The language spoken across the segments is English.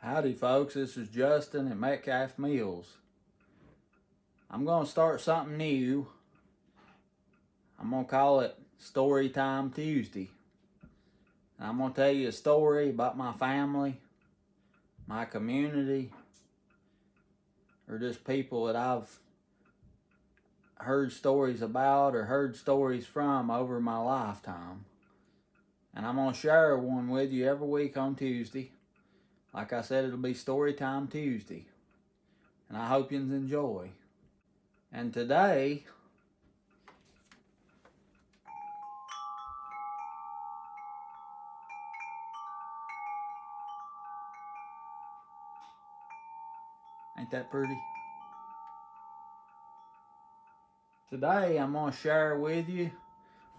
Howdy folks, this is Justin at Metcalf Mills. I'm going to start something new. I'm going to call it Story Time Tuesday. And I'm going to tell you a story about my family, my community, or just people that I've heard stories about or heard stories from over my lifetime. And I'm going to share one with you every week on Tuesday. Like I said, it'll be Story Time Tuesday. And I hope you enjoy. And today, ain't that pretty? Today I'm going to share with you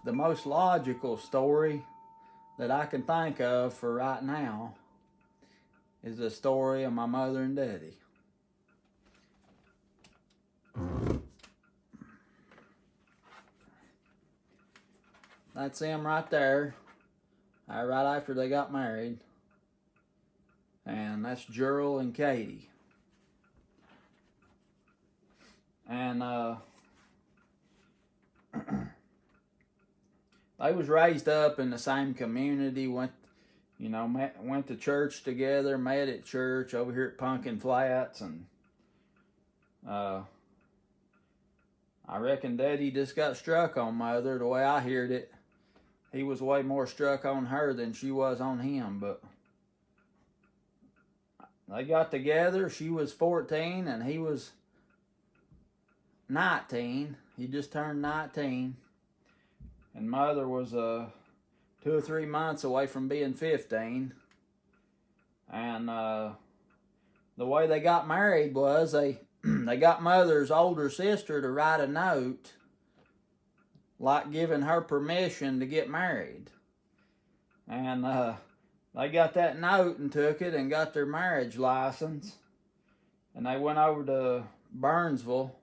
the most logical story that I can think of for right now is the story of my mother and daddy. That's them right there, right after they got married. And that's Gerald and Katie. And they was raised up in the same community, went to church together, met at church over here at Pumpkin Flats, and I reckon Deddy just got struck on Mother. The way I heard it, he was way more struck on her than she was on him, but they got together. She was 14 and he was 19. He just turned 19. And Mother was 2 or 3 months away from being 15. And the way they got married was they got Mother's older sister to write a note, like giving her permission to get married. And they got that note and took it and got their marriage license. And they went over to Burnsville.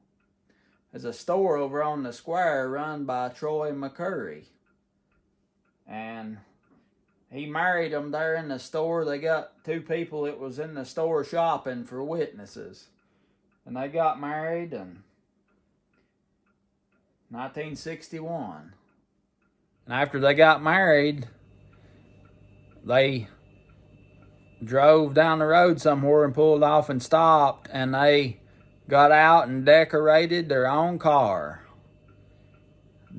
There's a store over on the square run by Troy McCurry. And he married them there in the store. They got 2 people that was in the store shopping for witnesses. And they got married in 1961. And after they got married, they drove down the road somewhere and pulled off and stopped, and they got out and decorated their own car.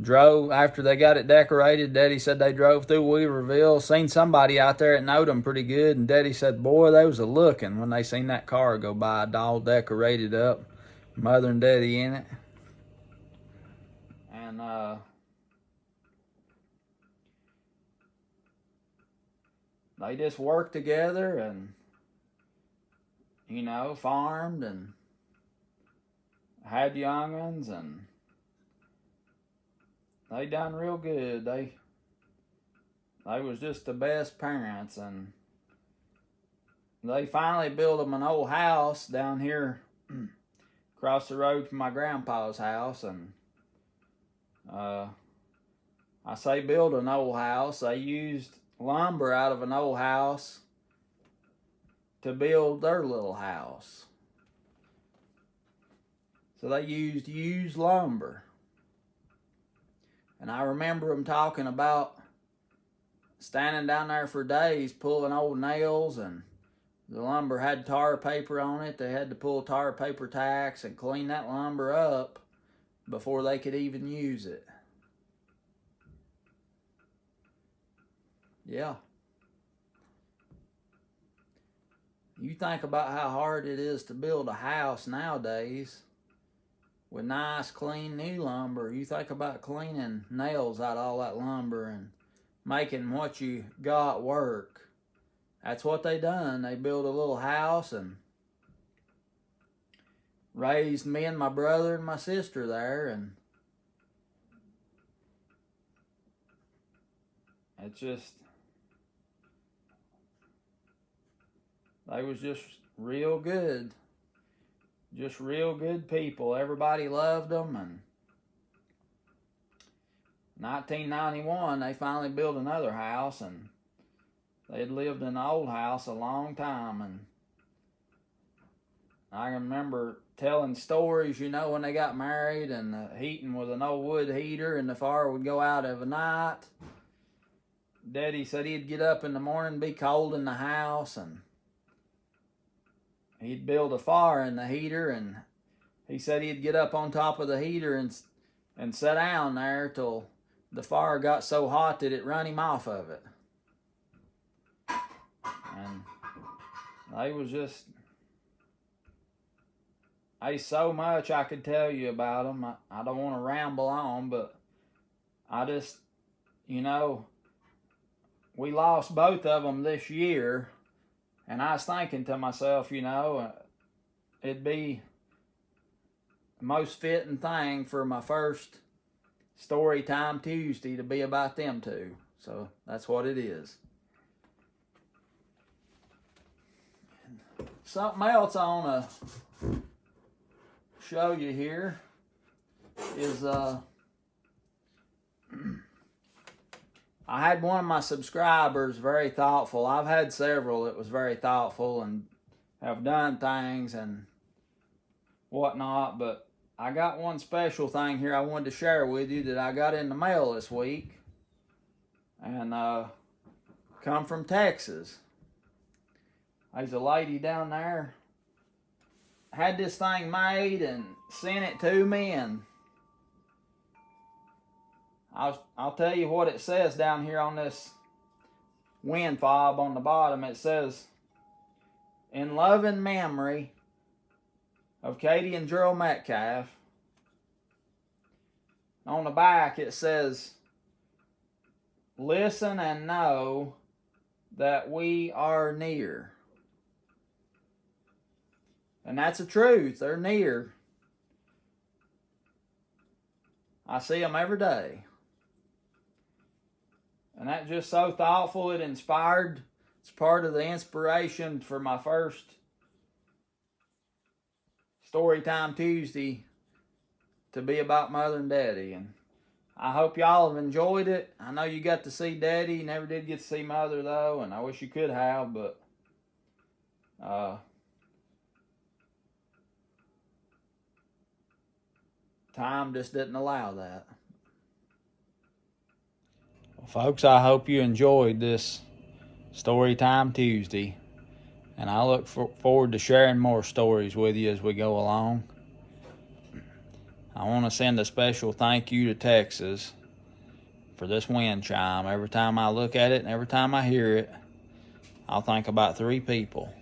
After they got it decorated, Daddy said they drove through Weaverville, seen somebody out there that knowed them pretty good, and Daddy said, boy, they was a-looking when they seen that car go by, all decorated up, Mother and Daddy in it. And they just worked together and, farmed and had young'uns, and they done real good. They was just the best parents, and they finally built them an old house down here across the road from my grandpa's house. And I say build an old house. They used lumber out of an old house to build their little house. So they used used lumber. And I remember them talking about standing down there for days pulling old nails, and the lumber had tar paper on it. They had to pull tar paper tacks and clean that lumber up before they could even use it. Yeah. You think about how hard it is to build a house nowadays with nice, clean, new lumber. You think about cleaning nails out of all that lumber and making what you got work. That's what they done. They built a little house and raised me and my brother and my sister there, and it's just, they was just real good. Just real good people. Everybody loved them. And 1991, they finally built another house, and they had lived in the old house a long time, and I remember telling stories, you know, when they got married and heating with an old wood heater and the fire would go out of a night. Daddy said he'd get up in the morning, be cold in the house, and he'd build a fire in the heater, and he said he'd get up on top of the heater and sit down there till the fire got so hot that it run him off of it. And they was just, there's so much I could tell you about them. I don't want to ramble on, but I just, you know, we lost both of them this year, and I was thinking to myself, you know, it'd be the most fitting thing for my first Storytime Tuesday to be about them two. So that's what it is. Something else I want to show you here is I had one of my subscribers very thoughtful. I've had several that was very thoughtful and have done things and whatnot, but I got one special thing here I wanted to share with you that I got in the mail this week, and come from Texas. There's a lady down there had this thing made and sent it to me, and I'll tell you what it says down here on this wind fob on the bottom. It says, "In loving memory of Katie and Gerald Metcalf." On the back it says, "Listen and know that we are near." And that's the truth. They're near. I see them every day. And that's just so thoughtful. It inspired. It's part of the inspiration for my first Storytime Tuesday to be about Mother and Daddy. And I hope y'all have enjoyed it. I know you got to see Daddy. You never did get to see Mother, though, and I wish you could have, but time just didn't allow that. Well, folks, I hope you enjoyed this Storytime Tuesday, and I look forward to sharing more stories with you as we go along. I want to send a special thank you to Texas for this wind chime. Every time I look at it and every time I hear it, I'll think about 3 people.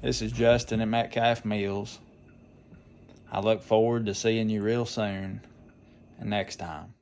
This is Justin at Metcalf Mills. I look forward to seeing you real soon and next time.